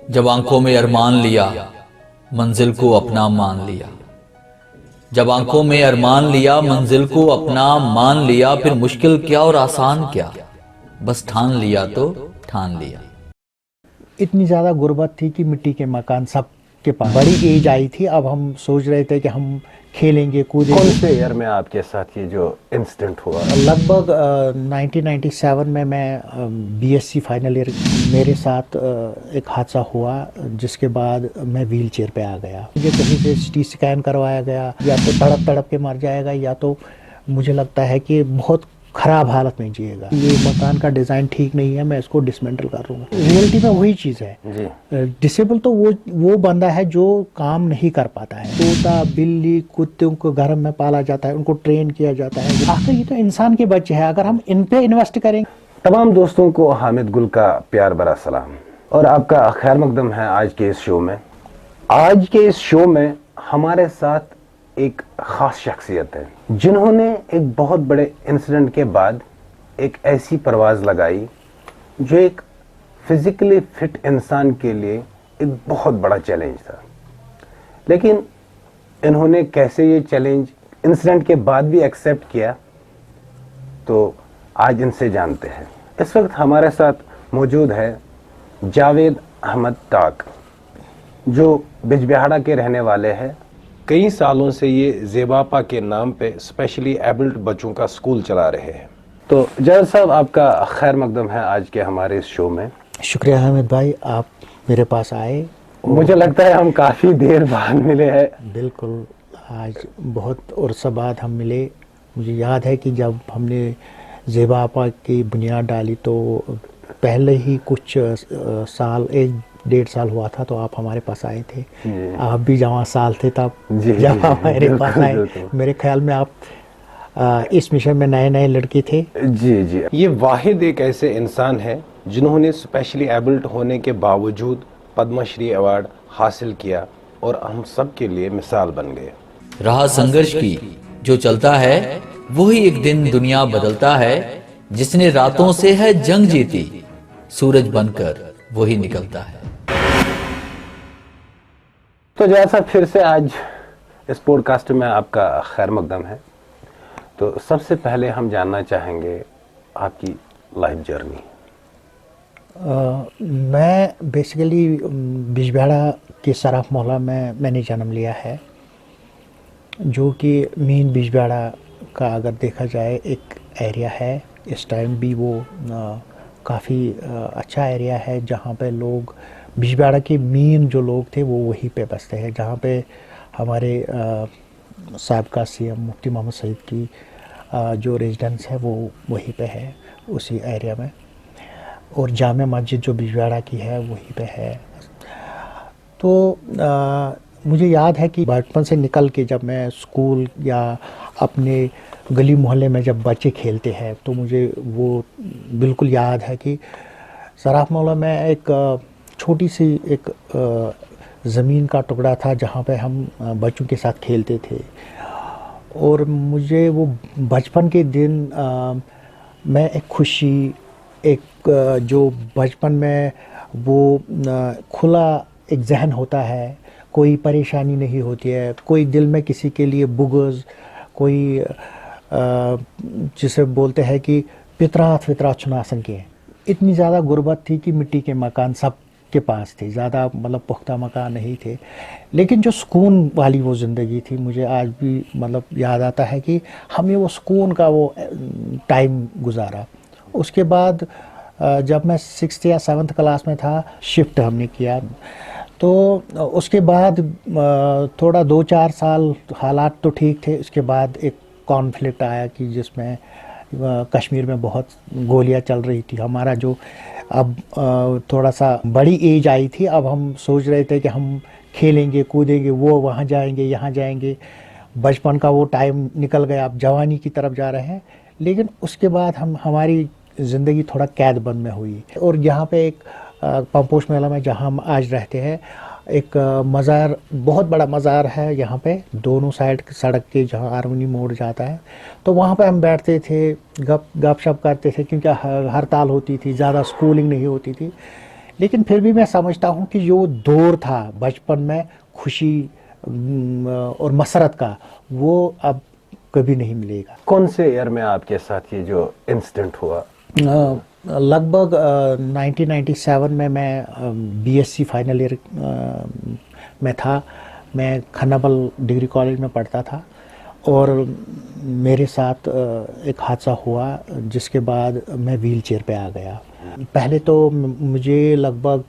जब आंखों में अरमान लिया, मंजिल को अपना मान लिया। जब आंखों में अरमान लिया, मंजिल को अपना मान लिया। फिर मुश्किल क्या और आसान क्या, बस ठान लिया तो ठान लिया। इतनी ज़्यादा गुर्बत थी कि मिट्टी के मकान सब के पास। बड़ी एज आई थी, अब हम सोच रहे थे कि हम खेलेंगे कूदेंगे। कौन से ईयर में आपके साथ ये जो इंसिडेंट हुआ? लगभग 1997 में मैं बीएससी फाइनल ईयर, मेरे साथ एक हादसा हुआ जिसके बाद मैं व्हील चेयर पे आ गया। मुझे कहीं से सिटी स्कैन करवाया गया, या तो तड़प तड़प के मर जाएगा या तो मुझे लगता है कि बहुत ख़राब हालत में जिएगा। ये मकान का डिज़ाइन ठीक नहीं है, मैं इसको डिसमेंटल कर दूंगा। रियलिटी में वही चीज़ है जी। डिसेबल तो वो बंदा है जो काम नहीं कर पाता है। तोता, बिल्ली, कुत्तों को घर में पाला जाता है, उनको ट्रेन किया जाता है। आखिर ये तो इंसान के बच्चे हैं, अगर हम इन पे इन्वेस्ट करेंगे। तमाम दोस्तों को हामिद गुल का प्यार भरा सलाम और आपका खैर मकदम है आज के इस शो में। आज के इस शो में हमारे साथ एक खास शख्सियत है जिन्होंने एक बहुत बड़े इंसिडेंट के बाद एक ऐसी परवाज लगाई जो एक फिजिकली फिट इंसान के लिए एक बहुत बड़ा चैलेंज था। लेकिन इन्होंने कैसे ये चैलेंज इंसिडेंट के बाद भी एक्सेप्ट किया, तो आज इनसे जानते हैं। इस वक्त हमारे साथ मौजूद है जावेद अहमद टाक, जो बिजबिहाड़ा के रहने वाले हैं। कई सालों से ये ज़ेबापा के नाम पे स्पेशली एबल्ड बच्चों का स्कूल चला रहे हैं। तो जावेद साहब, आपका खैर मकदम है आज के हमारे इस शो में। शुक्रिया हामिद भाई, आप मेरे पास आए। मुझे लगता है हम काफ़ी देर बाद मिले हैं। बिल्कुल, आज बहुत अरसा बाद हम मिले। मुझे याद है कि जब हमने ज़ेबापा की बुनियाद डाली तो पहले ही कुछ साल, 1-1.5 साल हुआ था, तो आप हमारे पास आए थे। आप भी जवां साल थे तब जब आप हमारे पास आए। मेरे ख्याल में आप इस मिशन में नए नए लड़के थे। जी जी। ये वाहिद एक ऐसे इंसान है जिन्होंने स्पेशली एबल्ड होने के बावजूद पद्मश्री अवार्ड हासिल किया और हम सब के लिए मिसाल बन गए। राह संघर्ष की जो चलता है वही एक दिन दुनिया बदलता है। जिसने रातों से है जंग जीती, सूरज बनकर वही निकलता है। तो जैसा फिर से आज इस पॉडकास्ट में आपका खैर मकदम है। तो सबसे पहले हम जानना चाहेंगे आपकी लाइफ जर्नी। मैं बेसिकली बिजबिहाड़ा के सराफ मोहल्ला में मैंने जन्म लिया है, जो कि मेन बिजबिहाड़ा का अगर देखा जाए एक एरिया है। इस टाइम भी वो काफ़ी अच्छा एरिया है, जहाँ पे लोग, बिजबिहाड़ा के मेन जो लोग थे वो वहीं पे बसते हैं। जहाँ पे हमारे साबिका सीएम मुफ्ती मोहम्मद सईद की जो रेजिडेंस है वो वहीं पे है, उसी एरिया में। और जामे मस्जिद जो बिजबिहाड़ा की है वहीं पे है। तो मुझे याद है कि बचपन से निकल के जब मैं स्कूल या अपने गली मोहल्ले में जब बच्चे खेलते हैं, तो मुझे वो बिल्कुल याद है कि सराफ मोहल्ला में एक छोटी सी एक ज़मीन का टुकड़ा था जहाँ पे हम बच्चों के साथ खेलते थे। और मुझे वो बचपन के दिन मैं एक खुशी, एक जो बचपन में वो खुला एक जहन होता है, कोई परेशानी नहीं होती है, कोई दिल में किसी के लिए बुग़्ज़, कोई जिसे बोलते हैं कि फितरात चुना सके। इतनी ज़्यादा गुर्बत थी कि मिट्टी के मकान सब के पास थे, ज़्यादा मतलब पुख्ता मकान नहीं थे। लेकिन जो सुकून वाली वो ज़िंदगी थी, मुझे आज भी मतलब याद आता है कि हमने वो सुकून का वो टाइम गुजारा। उसके बाद जब मैं 6th या 7th क्लास में था, शिफ्ट हमने किया। तो उसके बाद थोड़ा 2-4 साल हालात तो ठीक थे। उसके बाद एक कॉन्फ्लिक्ट आया कि जिसमें कश्मीर में बहुत गोलियां चल रही थी। हमारा जो अब थोड़ा सा बड़ी एज आई थी, अब हम सोच रहे थे कि हम खेलेंगे कूदेंगे, वो वहाँ जाएंगे यहाँ जाएंगे। बचपन का वो टाइम निकल गया, अब जवानी की तरफ जा रहे हैं। लेकिन उसके बाद हमारी ज़िंदगी थोड़ा कैद बंद में हुई। और यहाँ पे एक पंपोश मेला में जहाँ हम आज रहते हैं, एक मज़ार, बहुत बड़ा मज़ार है यहाँ पे, दोनों साइड सड़क के, जहाँ आर्मनी मोड़ जाता है। तो वहाँ पे हम बैठते थे, गपशप करते थे, क्योंकि हड़ताल होती थी, ज़्यादा स्कूलिंग नहीं होती थी। लेकिन फिर भी मैं समझता हूँ कि जो दौर था बचपन में खुशी और मसरत का, वो अब कभी नहीं मिलेगा। कौन से ईयर में आपके साथ ये जो इंसिडेंट हुआ? लगभग 1997 में मैं बीएससी फाइनल ईयर में था। मैं खन्नाबल डिग्री कॉलेज में पढ़ता था और मेरे साथ एक हादसा हुआ जिसके बाद मैं व्हील चेयर पे आ गया। पहले तो मुझे लगभग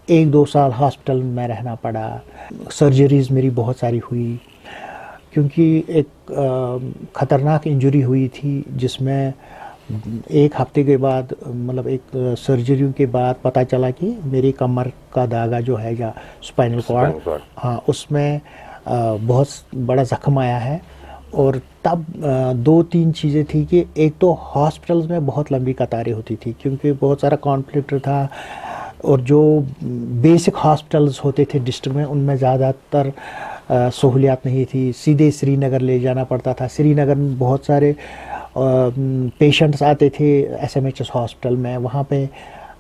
1-2 साल हॉस्पिटल में रहना पड़ा। सर्जरीज मेरी बहुत सारी हुई क्योंकि एक ख़तरनाक इंजरी हुई थी जिसमें 1 हफ्ते के बाद, मतलब एक सर्जरी के बाद पता चला कि मेरी कमर का धागा जो है या स्पाइनल कॉर्ड, हाँ, उसमें बहुत बड़ा ज़ख्म आया है। और तब 2-3 चीज़ें थी कि एक तो हॉस्पिटल्स में बहुत लंबी कतारें होती थी क्योंकि बहुत सारा कॉन्फ्लिक्ट था, और जो बेसिक हॉस्पिटल्स होते थे डिस्ट्रिक्ट में उनमें ज़्यादातर सहूलियात नहीं थी। सीधे श्रीनगर ले जाना पड़ता था। श्रीनगर में बहुत सारे पेशेंट्स आते थे एसएमएचएस हॉस्पिटल में, वहाँ पे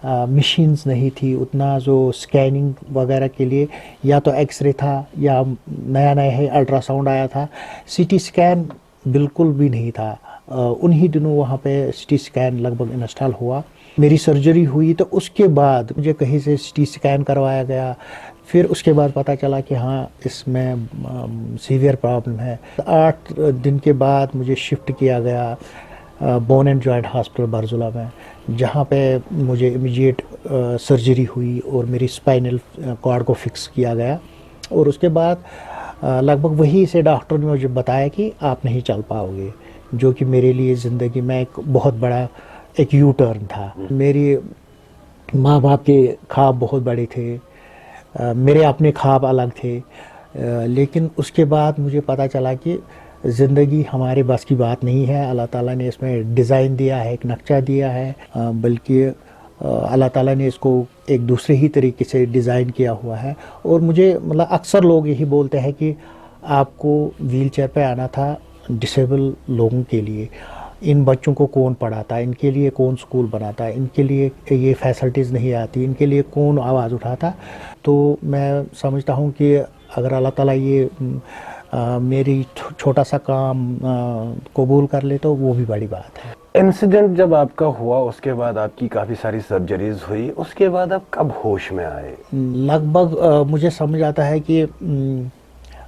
मशीन्स नहीं थी उतना जो स्कैनिंग वगैरह के लिए, या तो एक्सरे था या नया नया है अल्ट्रासाउंड आया था। सीटी स्कैन बिल्कुल भी नहीं था। उन्हीं दिनों वहाँ पे सीटी स्कैन लगभग इंस्टॉल हुआ। मेरी सर्जरी हुई तो उसके बाद मुझे कहीं से सीटी स्कैन करवाया गया। फिर उसके बाद पता चला कि हाँ, इसमें सीवियर प्रॉब्लम है। 8 दिन के बाद मुझे शिफ्ट किया गया बोन एंड जॉइंट हॉस्पिटल बरजुला में, जहाँ पे मुझे इमीडिएट सर्जरी हुई और मेरी स्पाइनल कॉर्ड को फिक्स किया गया। और उसके बाद लगभग वहीं से डॉक्टर ने मुझे बताया कि आप नहीं चल पाओगे, जो कि मेरे लिए ज़िंदगी में एक बहुत बड़ा एक यू टर्न था। मेरी माँ बाप के ख्वाब बहुत बड़े थे, मेरे अपने ख्वाब अलग थे, लेकिन उसके बाद मुझे पता चला कि ज़िंदगी हमारे बस की बात नहीं है। अल्लाह ताला ने इसमें डिज़ाइन दिया है, एक नक्शा दिया है, बल्कि अल्लाह ताला ने इसको एक दूसरे ही तरीके से डिज़ाइन किया हुआ है। और मुझे मतलब अक्सर लोग यही बोलते हैं कि आपको व्हील चेयर पर आना था डिसेबल लोगों के लिए, इन बच्चों को कौन पढ़ाता, इनके लिए कौन स्कूल बनाता, इनके लिए ये फैसिलिटीज़ नहीं आती, इनके लिए कौन आवाज़ उठाता। तो मैं समझता हूँ कि अगर अल्लाह ताला ये मेरी छोटा सा काम कबूल कर ले तो वो भी बड़ी बात है। इंसिडेंट जब आपका हुआ उसके बाद आपकी काफ़ी सारी सर्जरीज हुई, उसके बाद आप कब होश में आए? लगभग मुझे समझ आता है कि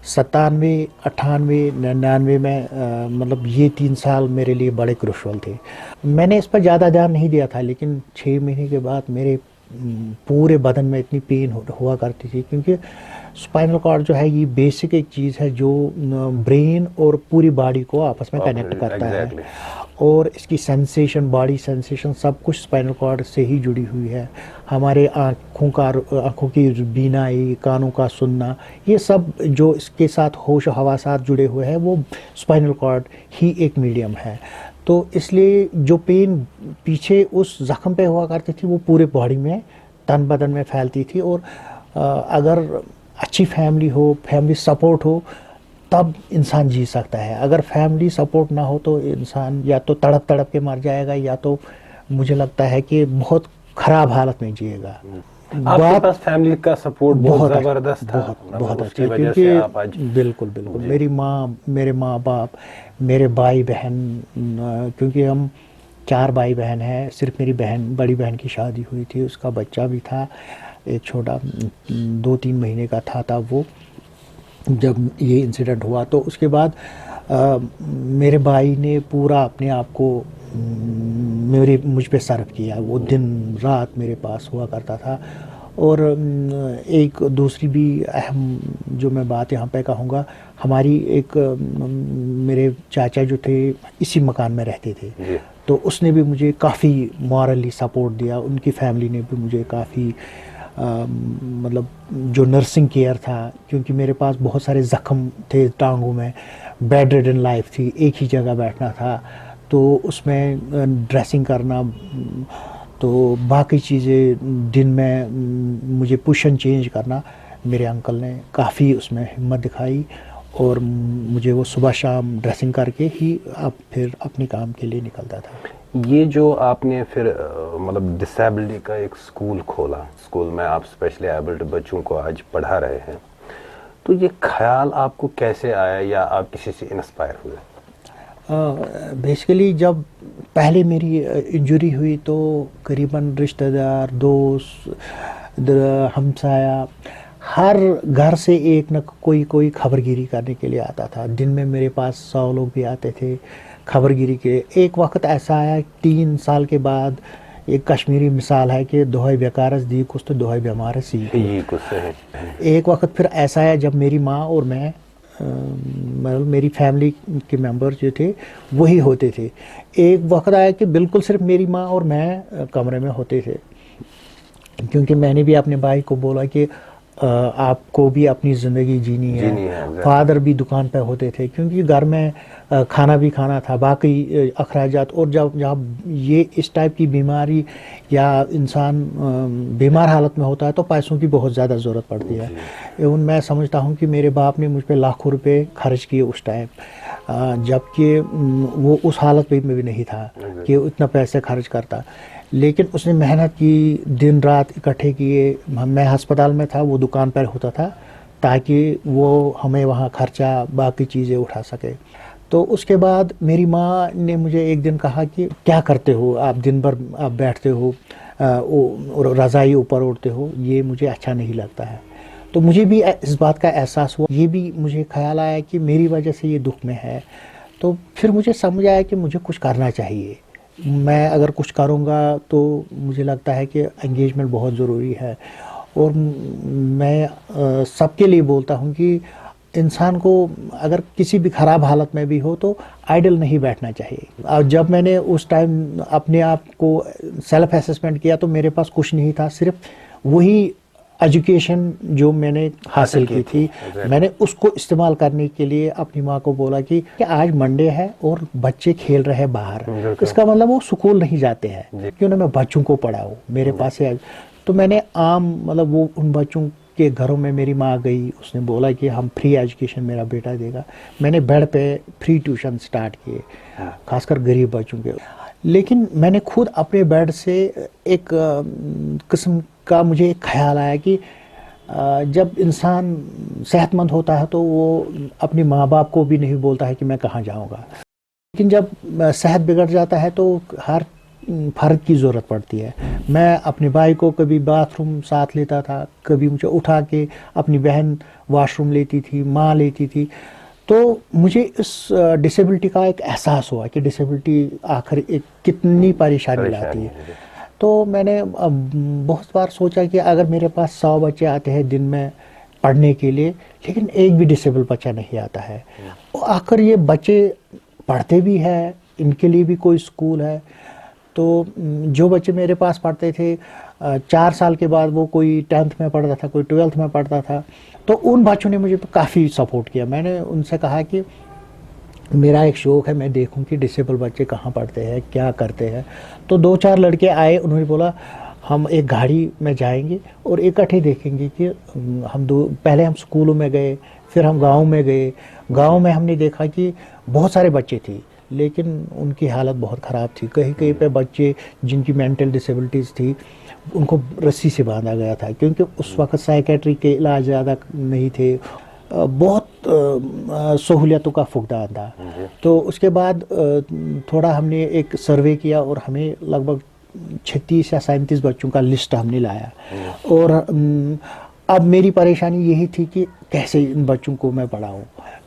97, 98, 99 में, मतलब ये 3 साल मेरे लिए बड़े क्रुशियल थे। मैंने इस पर ज़्यादा ध्यान नहीं दिया था, लेकिन 6 महीने के बाद मेरे पूरे बदन में इतनी पेन हुआ करती थी, क्योंकि स्पाइनल कॉर्ड जो है ये बेसिक एक चीज़ है जो ब्रेन और पूरी बॉडी को आपस में कनेक्ट करता है, और इसकी सेंसेशन, बॉडी सेंसेशन सब कुछ स्पाइनल कॉर्ड से ही जुड़ी हुई है। हमारे आँखों की बीनाई, कानों का सुनना, ये सब जो इसके साथ होश हवासात जुड़े हुए हैं वो स्पाइनल कॉर्ड ही एक मीडियम है। तो इसलिए जो पेन पीछे उस ज़ख्म पे हुआ करती थी वो पूरे बॉडी में, तन बदन में फैलती थी। और अगर अच्छी फैमिली हो, फैमिली सपोर्ट हो, तब इंसान जी सकता है। अगर फैमिली सपोर्ट ना हो तो इंसान या तो तड़प तड़प के मर जाएगा, या तो मुझे लगता है कि बहुत ख़राब हालत में जिएगा। आपके पास फैमिली का सपोर्ट बहुत ज़बरदस्त था, बहुत अच्छा, क्योंकि बिल्कुल मेरी माँ, मेरे माँ बाप, मेरे भाई बहन, क्योंकि हम 4 भाई बहन हैं। सिर्फ मेरी बड़ी बहन की शादी हुई थी, उसका बच्चा भी था, एक छोटा 2-3 महीने का था तब वो, जब ये इंसिडेंट हुआ। तो उसके बाद मेरे भाई ने पूरा अपने आप को मुझ पे सर्व किया। वो दिन रात मेरे पास हुआ करता था। और एक दूसरी भी अहम जो मैं बात यहाँ पे कहूँगा, हमारी एक मेरे चाचा जो थे इसी मकान में रहते थे, तो उसने भी मुझे काफ़ी मॉरली सपोर्ट दिया। उनकी फैमिली ने भी मुझे काफ़ी मतलब जो नर्सिंग केयर था, क्योंकि मेरे पास बहुत सारे ज़ख्म थे टांगों में, बेड रिडन लाइफ थी, एक ही जगह बैठना था, तो उसमें ड्रेसिंग करना, तो बाकी चीज़ें दिन में मुझे पोजीशन चेंज करना, मेरे अंकल ने काफ़ी उसमें हिम्मत दिखाई, और मुझे वो सुबह शाम ड्रेसिंग करके ही अब फिर अपने काम के लिए निकलता था। ये जो आपने फिर मतलब डिसेबिलिटी का एक स्कूल खोला, स्कूल में आप स्पेशली एबल्ड बच्चों को आज पढ़ा रहे हैं, तो ये ख्याल आपको कैसे आया या आप किसी से इंस्पायर हुए? बेसिकली जब पहले मेरी इंजरी हुई तो करीबन रिश्तेदार, दोस्त, हमसाया, हर घर से एक न कोई खबरगिरी करने के लिए आता था। दिन में मेरे पास 100 लोग भी आते थे खबरगिरी के। एक वक्त ऐसा आया 3 साल के बाद, एक कश्मीरी मिसाल है कि दोहै बेकारस दी कुछ तो दोहै बीमार सी। एक वक्त फिर ऐसा आया जब मेरी माँ और मैं मतलब मेरी फैमिली के मेंबर जो थे वही होते थे। एक वक्त आया कि बिल्कुल सिर्फ मेरी माँ और मैं कमरे में होते थे, क्योंकि मैंने भी अपने भाई को बोला कि आपको भी अपनी ज़िंदगी जीनी है। फादर भी दुकान पे होते थे क्योंकि घर में खाना भी खाना था, बाकी अखराजात। और जब ये इस टाइप की बीमारी या इंसान बीमार हालत में होता है तो पैसों की बहुत ज़्यादा ज़रूरत पड़ती है। एवं मैं समझता हूँ कि मेरे बाप ने मुझ पे लाखों रुपए खर्च किए उस टाइम, जबकि वो उस हालत में भी नहीं था कि इतना पैसे खर्च करता। लेकिन उसने मेहनत की, दिन रात इकट्ठे किए। मैं अस्पताल में था, वो दुकान पर होता था ताकि वो हमें वहाँ खर्चा बाकी चीज़ें उठा सके। तो उसके बाद मेरी माँ ने मुझे एक दिन कहा कि क्या करते हो आप, दिन भर आप बैठते हो और रज़ाई ऊपर ओढ़ते हो, ये मुझे अच्छा नहीं लगता है। तो मुझे भी इस बात का एहसास हुआ, ये भी मुझे ख्याल आया कि मेरी वजह से ये दुख में है। तो फिर मुझे समझ आया कि मुझे कुछ करना चाहिए। मैं अगर कुछ करूँगा तो मुझे लगता है कि एंगेजमेंट बहुत ज़रूरी है। और मैं सबके लिए बोलता हूँ कि इंसान को अगर किसी भी ख़राब हालत में भी हो तो आइडल नहीं बैठना चाहिए। और जब मैंने उस टाइम अपने आप को सेल्फ असेसमेंट किया तो मेरे पास कुछ नहीं था, सिर्फ वही एजुकेशन जो मैंने हासिल की थी, मैंने उसको इस्तेमाल करने के लिए अपनी माँ को बोला कि आज मंडे है और बच्चे खेल रहे हैं बाहर, इसका मतलब वो स्कूल नहीं जाते हैं, क्यों ना मैं बच्चों को पढ़ाऊँ मेरे पास है। तो मैंने मतलब वो उन बच्चों के घरों में मेरी माँ गई, उसने बोला कि हम फ्री एजुकेशन मेरा बेटा देगा। मैंने बेड पे फ्री ट्यूशन स्टार्ट किए, खासकर गरीब बच्चों के। लेकिन मैंने खुद अपने बेड से एक किस्म का मुझे एक ख्याल आया कि जब इंसान सेहतमंद होता है तो वो अपने माँ बाप को भी नहीं बोलता है कि मैं कहाँ जाऊँगा। लेकिन जब सेहत बिगड़ जाता है तो हर फ़र्द की ज़रूरत पड़ती है। मैं अपने भाई को कभी बाथरूम साथ लेता था, कभी मुझे उठा के अपनी बहन वॉशरूम लेती थी, माँ लेती थी। तो मुझे इस डिसेबिलिटी का एक एहसास हुआ कि डिसेबिलिटी आखिर एक कितनी परेशानी लाती है। तो मैंने बहुत बार सोचा कि अगर मेरे पास 100 बच्चे आते हैं दिन में पढ़ने के लिए, लेकिन एक भी डिसेबल बच्चा नहीं आता है, आखिर ये बच्चे पढ़ते भी हैं, इनके लिए भी कोई स्कूल है। तो जो बच्चे मेरे पास पढ़ते थे 4 साल के बाद वो कोई 10th में पढ़ता था, कोई 12th में पढ़ता था, तो उन बच्चों ने मुझे काफ़ी सपोर्ट किया। मैंने उनसे कहा कि मेरा एक शौक़ है, मैं देखूं कि डिसेबल बच्चे कहाँ पढ़ते हैं, क्या करते हैं। तो 2-4 लड़के आए, उन्होंने बोला हम एक गाड़ी में जाएंगे और इकट्ठे देखेंगे कि पहले हम स्कूलों में गए, फिर हम गाँव में गए। गाँव में हमने देखा कि बहुत सारे बच्चे थे लेकिन उनकी हालत बहुत ख़राब थी। कहीं कहीं पे बच्चे जिनकी मेंटल डिसेबिलिटीज़ थी उनको रस्सी से बांधा गया था, क्योंकि उस वक्त साइकेट्री के इलाज ज़्यादा नहीं थे, बहुत सहूलियतों का फुकदान था। तो उसके बाद थोड़ा हमने एक सर्वे किया और हमें लगभग 36 या 37 बच्चों का लिस्ट हमने लाया। और अब मेरी परेशानी यही थी कि कैसे इन बच्चों को मैं पढ़ाऊँ।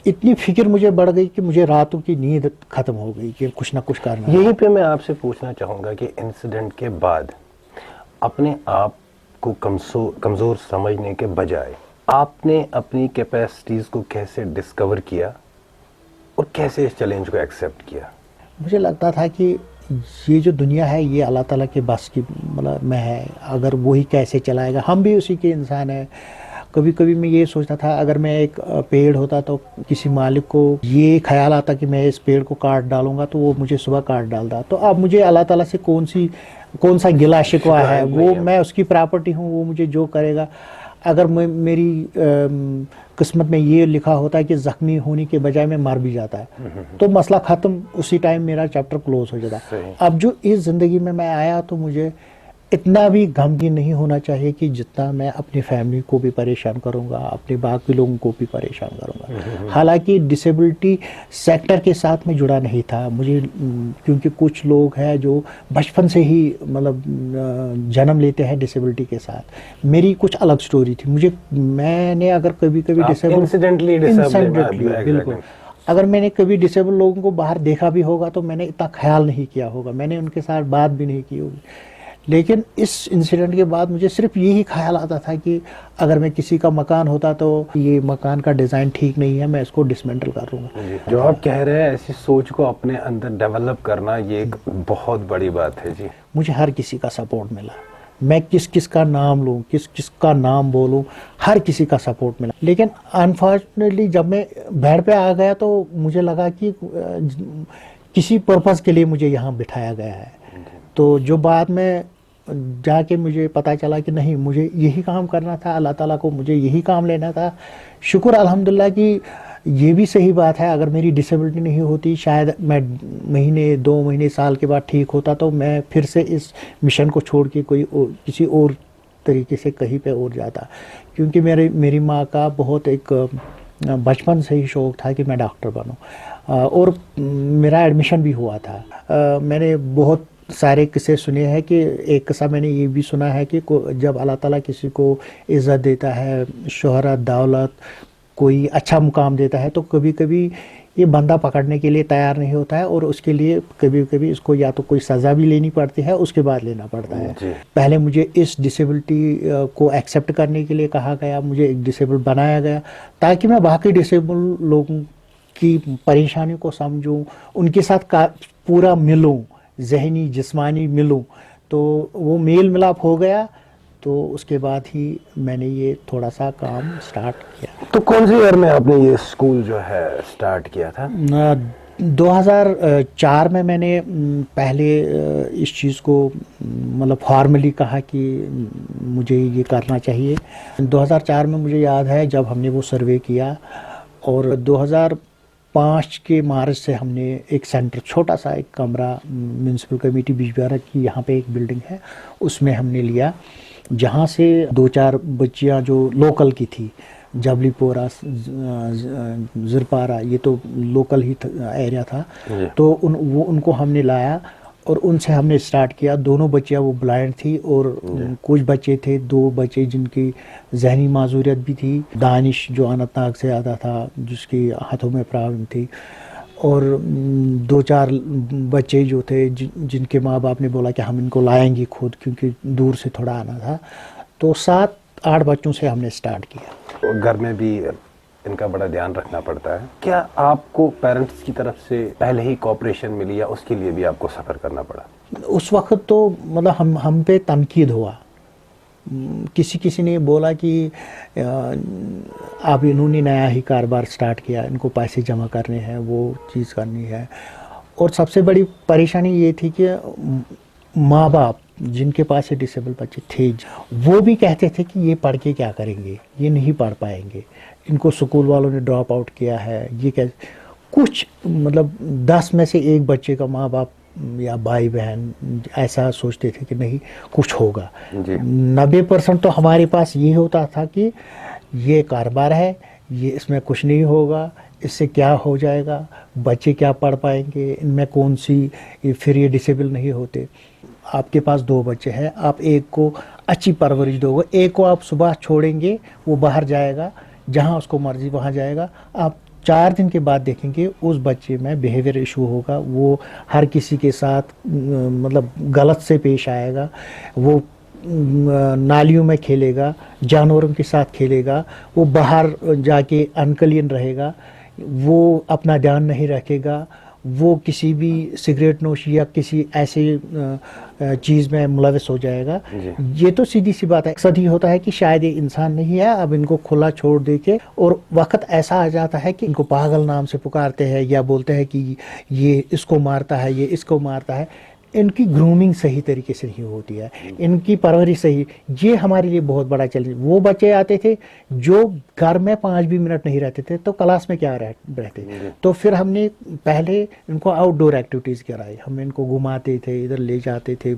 इतनी फिक्र मुझे बढ़ गई कि मुझे रातों की नींद खत्म हो गई कि कुछ ना कुछ करना। यहीं पे मैं आपसे पूछना चाहूँगा कि इंसिडेंट के बाद अपने आप को कमज़ोर समझने के बजाय आपने अपनी कैपेसिटीज़ को कैसे डिस्कवर किया और कैसे इस चैलेंज को एक्सेप्ट किया? मुझे लगता था कि ये जो दुनिया है ये अल्लाह ताला के बस की मतलब में है, अगर वही कैसे चलाएगा, हम भी उसी के इंसान हैं। कभी कभी मैं ये सोचता था अगर मैं एक पेड़ होता तो किसी मालिक को ये ख्याल आता कि मैं इस पेड़ को काट डालूंगा तो वो मुझे सुबह काट डालता। तो अब मुझे अल्लाह ताला से कौन सा गिला शिकवा है, वो मैं उसकी प्रॉपर्टी हूँ, वो मुझे जो करेगा। अगर मेरी किस्मत में ये लिखा होता है कि ज़ख्मी होने के बजाय मैं मर भी जाता है तो मसला ख़त्म, उसी टाइम मेरा चैप्टर क्लोज हो जाता। अब जो इस ज़िंदगी में मैं आया तो मुझे इतना भी गमगीन नहीं होना चाहिए कि जितना मैं अपनी फैमिली को भी परेशान करूंगा, अपने बाकी लोगों को भी परेशान करूंगा। हालांकि डिसेबिलिटी सेक्टर के साथ में जुड़ा नहीं था मुझे, क्योंकि कुछ लोग हैं जो बचपन से ही मतलब जन्म लेते हैं डिसेबिलिटी के साथ। मेरी कुछ अलग स्टोरी थी। मैंने अगर कभी कभी इंसिडेंटली बिल्कुल, अगर मैंने कभी डिसेबल लोगों को बाहर देखा भी होगा तो मैंने इतना ख्याल नहीं किया होगा, मैंने उनके साथ बात भी नहीं की होगी। लेकिन इस इंसिडेंट के बाद मुझे सिर्फ यही ख्याल आता था कि अगर मैं किसी का मकान होता तो ये मकान का डिज़ाइन ठीक नहीं है, मैं इसको डिसमेंटल कर दूंगा। जो आप कह रहे हैं ऐसी सोच को अपने अंदर डेवलप करना, ये एक बहुत बड़ी बात है जी। मुझे हर किसी का सपोर्ट मिला, मैं किस किस का नाम लूँ, किस किस का नाम बोलूँ, हर किसी का सपोर्ट मिला। लेकिन अनफॉर्चुनेटली जब मैं बेड पे आ गया तो मुझे लगा कि किसी पर्पज़ के लिए मुझे यहाँ बिठाया गया है। तो जो बाद में जाके मुझे पता चला कि नहीं, मुझे यही काम करना था, अल्लाह ताला को मुझे यही काम लेना था। शुक्र अल्हम्दुलिल्लाह कि ये भी सही बात है, अगर मेरी डिसेबिलिटी नहीं होती शायद मैं महीने 2 महीने साल के बाद ठीक होता तो मैं फिर से इस मिशन को छोड़ के किसी और तरीके से कहीं पे और जाता। क्योंकि मेरी माँ का बहुत एक बचपन से ही शौक़ था कि मैं डॉक्टर बनूं और मेरा एडमिशन भी हुआ था। मैंने बहुत सारे किस्से सुने हैं कि एक किस्सा मैंने ये भी सुना है कि जब अल्लाह ताला किसी को इज़्ज़त देता है, शोहरत, दौलत, कोई अच्छा मुकाम देता है तो कभी कभी ये बंदा पकड़ने के लिए तैयार नहीं होता है और उसके लिए कभी कभी इसको या तो कोई सज़ा भी लेनी पड़ती है, उसके बाद लेना पड़ता है। पहले मुझे इस डिसेबिलिटी को एक्सेप्ट करने के लिए कहा गया, मुझे एक डिसेबल बनाया गया ताकि मैं बाकी डिसेबल लोगों की परेशानी को समझूं, उनके साथ पूरा मिलूं, जहनी जिस्मानी मिलूं। तो वो मेल मिलाप हो गया, तो उसके बाद ही मैंने ये थोड़ा सा काम स्टार्ट किया। तो कौन से ईयर में आपने ये स्कूल जो है स्टार्ट किया था? 2004 में मैंने पहले इस चीज़ को मतलब फॉर्मली कहा कि मुझे ये करना चाहिए। 2004 में मुझे याद है जब हमने वो सर्वे किया और 2005 के मार्च से हमने एक सेंटर, छोटा सा एक कमरा म्यूनसिपल कमेटी बिजबिहारा की यहाँ पे एक बिल्डिंग है उसमें हमने लिया, जहाँ से 2-4 बच्चियाँ जो लोकल की थी, जबलीपोरा, ज़रपारा, ये तो लोकल ही एरिया था, तो उनको हमने लाया और उनसे हमने स्टार्ट किया। दोनों बच्चियाँ वो ब्लाइंड थी और कुछ बच्चे थे, 2 बच्चे जिनकी जहनी माजूरियत भी थी, दानिश जो अनंतनाग से आता था जिसकी हाथों में प्रॉब्लम थी, और 2-4 बच्चे जो थे जिनके माँ बाप ने बोला कि हम इनको लाएंगे खुद क्योंकि दूर से थोड़ा आना था। तो 7-8 बच्चों से हमने स्टार्ट किया। घर में भी इनका बड़ा ध्यान रखना पड़ता है। क्या आपको पेरेंट्स की तरफ से पहले ही कोऑपरेशन मिली या उसके लिए भी आपको सफ़र करना पड़ा? उस वक्त तो मतलब हम पे तनकीद हुआ, किसी ने बोला कि अब इन्होंने नया ही कारोबार स्टार्ट किया, इनको पैसे जमा करने हैं, वो चीज़ करनी है। और सबसे बड़ी परेशानी ये थी कि माँ बाप जिनके पास ये डिसेबल बच्चे थे वो भी कहते थे कि ये पढ़ के क्या करेंगे, ये नहीं पढ़ पाएंगे, इनको स्कूल वालों ने ड्रॉप आउट किया है, ये क्या। कुछ मतलब 10 में से 1 बच्चे का माँ बाप या भाई बहन ऐसा सोचते थे कि नहीं कुछ होगा। 90% तो हमारे पास ये होता था कि ये कारोबार है, ये इसमें कुछ नहीं होगा, इससे क्या हो जाएगा, बच्चे क्या पढ़ पाएंगे, इनमें कौन सी फिर ये डिसेबल नहीं होते। आपके पास 2 बच्चे हैं, आप एक को अच्छी परवरिश दोगे, एक को आप सुबह छोड़ेंगे, वो बाहर जाएगा, जहाँ उसको मर्जी वहाँ जाएगा, आप 4 दिन के बाद देखेंगे उस बच्चे में बिहेवियर इशू होगा, वो हर किसी के साथ मतलब गलत से पेश आएगा, वो नालियों में खेलेगा, जानवरों के साथ खेलेगा, वो बाहर जाके अनक्लीन रहेगा, वो अपना ध्यान नहीं रखेगा, वो किसी भी सिगरेट नोशी या किसी ऐसे चीज़ में मुलविस हो जाएगा। ये तो सीधी सी बात है। अक्सर ही होता है कि शायद ये इंसान नहीं है, अब इनको खुला छोड़ दे के, और वक्त ऐसा आ जाता है कि इनको पागल नाम से पुकारते हैं या बोलते हैं कि ये इसको मारता है, ये इसको मारता है। इनकी ग्रूमिंग सही तरीके से नहीं होती है, इनकी परवरिश सही, ये हमारे लिए बहुत बड़ा चैलेंज। वो बच्चे आते थे जो घर में 5 भी मिनट नहीं रहते थे तो क्लास में क्या रहते, तो फिर हमने पहले इनको आउटडोर एक्टिविटीज़ कराई, हम इनको घुमाते थे, इधर ले जाते थे,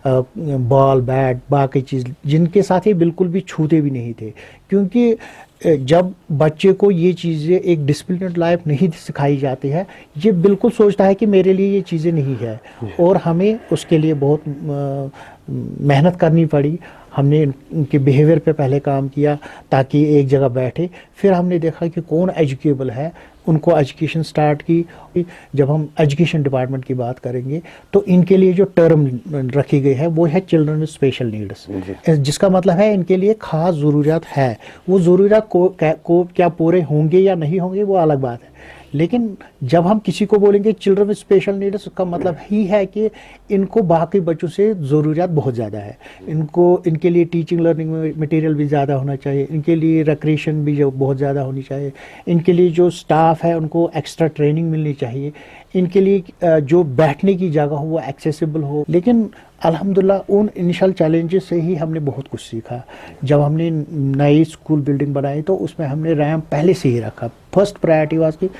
बॉल बैट बाकी चीज़ जिनके साथ ये बिल्कुल भी छूते भी नहीं थे, क्योंकि जब बच्चे को ये चीज़ें एक डिसिप्लिनड लाइफ नहीं सिखाई जाती है, ये बिल्कुल सोचता है कि मेरे लिए ये चीज़ें नहीं है, और हमें उसके लिए बहुत मेहनत करनी पड़ी। हमने उनके बिहेवियर पे पहले काम किया ताकि एक जगह बैठे, फिर हमने देखा कि कौन एजुकेबल है, उनको एजुकेशन स्टार्ट की। जब हम एजुकेशन डिपार्टमेंट की बात करेंगे तो इनके लिए जो टर्म रखी गई है वो है चिल्ड्रन विद स्पेशल नीड्स, जिसका मतलब है इनके लिए खास ज़रूरियात है। वो ज़रूरियात को क्या पूरे होंगे या नहीं होंगे वो अलग बात है, लेकिन जब हम किसी को बोलेंगे चिल्ड्रन विद स्पेशल नीड्स, उसका मतलब ही है कि इनको बाकी बच्चों से ज़रूरियात बहुत ज़्यादा है। इनके लिए टीचिंग लर्निंग मटेरियल भी ज़्यादा होना चाहिए, इनके लिए रिक्रिएशन भी जो बहुत ज़्यादा होनी चाहिए, इनके लिए जो स्टाफ है उनको एक्स्ट्रा ट्रेनिंग मिलनी चाहिए, इनके लिए जो बैठने की जगह हो वो एक्सेसिबल हो। लेकिन अल्हम्दुलिल्लाह उन इनिशियल चैलेंजेस से ही हमने बहुत कुछ सीखा। जब हमने नई स्कूल बिल्डिंग बनाई तो उसमें हमने रैंप पहले से ही रखा। फर्स्ट प्रायोरिटी वाज कि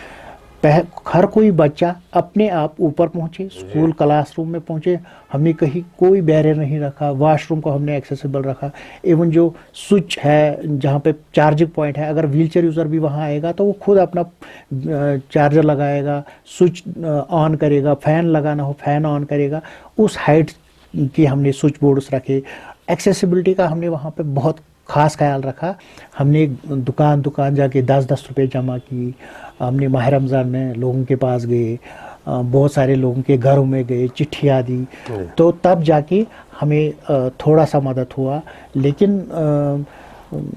हर कोई बच्चा अपने आप ऊपर पहुंचे, स्कूल क्लासरूम में पहुंचे। हमने कहीं कोई बैरियर नहीं रखा, वॉशरूम को हमने एक्सेसिबल रखा। इवन जो स्विच है जहाँ पे चार्जिंग पॉइंट है, अगर व्हीलचेयर यूज़र भी वहाँ आएगा तो वो खुद अपना चार्जर लगाएगा, स्विच ऑन करेगा, फ़ैन लगाना हो फ़ैन ऑन करेगा। उस हाइट की हमने स्विच बोर्ड्स रखे। एक्सेसिबिलिटी का हमने वहाँ पे बहुत ख़ास ख्याल रखा। हमने दुकान जाके 10-10 रुपये जमा की। हमने माह रमज़ान में लोगों के पास गए, बहुत सारे लोगों के घरों में गए, चिट्ठियाँ दी, तो तब जाके हमें थोड़ा सा मदद हुआ। लेकिन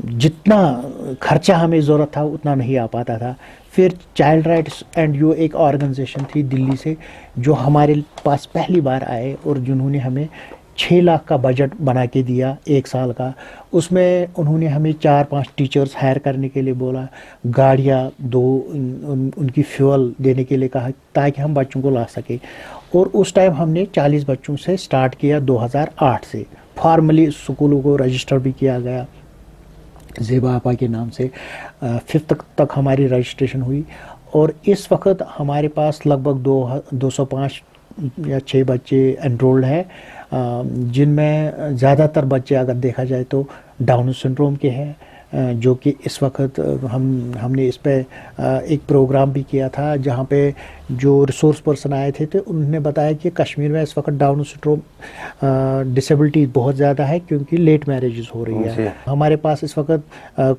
जितना खर्चा हमें ज़रूरत था उतना नहीं आ पाता था। फिर चाइल्ड राइट्स एंड यू एक ऑर्गेनाइजेशन थी दिल्ली से जो हमारे पास पहली बार आए और जिन्होंने हमें 6 लाख का बजट बना के दिया 1 साल का। उसमें उन्होंने हमें 4-5 टीचर्स हायर करने के लिए बोला, गाड़ियाँ 2 उनकी फ्यूल देने के लिए कहा ताकि हम बच्चों को ला सके। और उस टाइम हमने 40 बच्चों से स्टार्ट किया 2008 से। फॉर्मली स्कूलों को रजिस्टर भी किया गया ज़ेबा आपा के नाम से। 5th तक हमारी रजिस्ट्रेशन हुई और इस वक्त हमारे पास लगभग 205 या 6 बच्चे एनरोल्ड हैं, जिनमें ज़्यादातर बच्चे अगर देखा जाए तो डाउन सिंड्रोम के हैं, जो कि इस वक्त हमने इस पे एक प्रोग्राम भी किया था जहाँ पे जो रिसोर्स पर्सन आए थे तो उन्होंने बताया कि कश्मीर में इस वक्त डाउन सिंड्रोम डिसेबिलिटी बहुत ज़्यादा है क्योंकि लेट मैरिजेस हो रही है। हमारे पास इस वक्त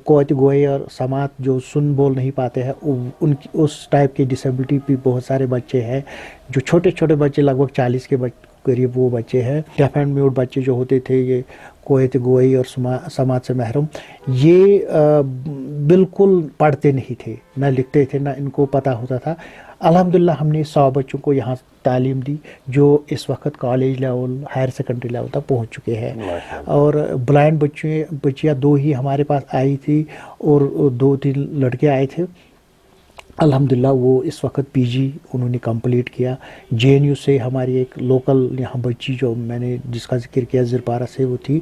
कोयत गोई और समात जो सुन बोल नहीं पाते हैं उनकी उस टाइप की डिसेबिलिटी भी बहुत सारे बच्चे हैं। जो छोटे छोटे बच्चे लगभग 40 के करीब वो बच्चे हैं। डेफ एंड म्यूट बच्चे जो होते थे ये कोयत गोई और समाज से महरूम, ये बिल्कुल पढ़ते नहीं थे, ना लिखते थे, ना इनको पता होता था। अल्हम्दुलिल्लाह हमने 100 बच्चों को यहाँ तालीम दी जो इस वक्त college level higher secondary level तक पहुँच चुके हैं। और ब्लाइंड बच्चियाँ 2 ही हमारे पास आई थी और 2-3 लड़के आए थे। अल्हम्दुलिल्लाह वो इस वक्त पीजी उन्होंने कंप्लीट किया। जेएनयू से हमारी एक लोकल यहाँ बच्ची जो मैंने जिसका जिक्र किया ज़िरपारा से, वो थी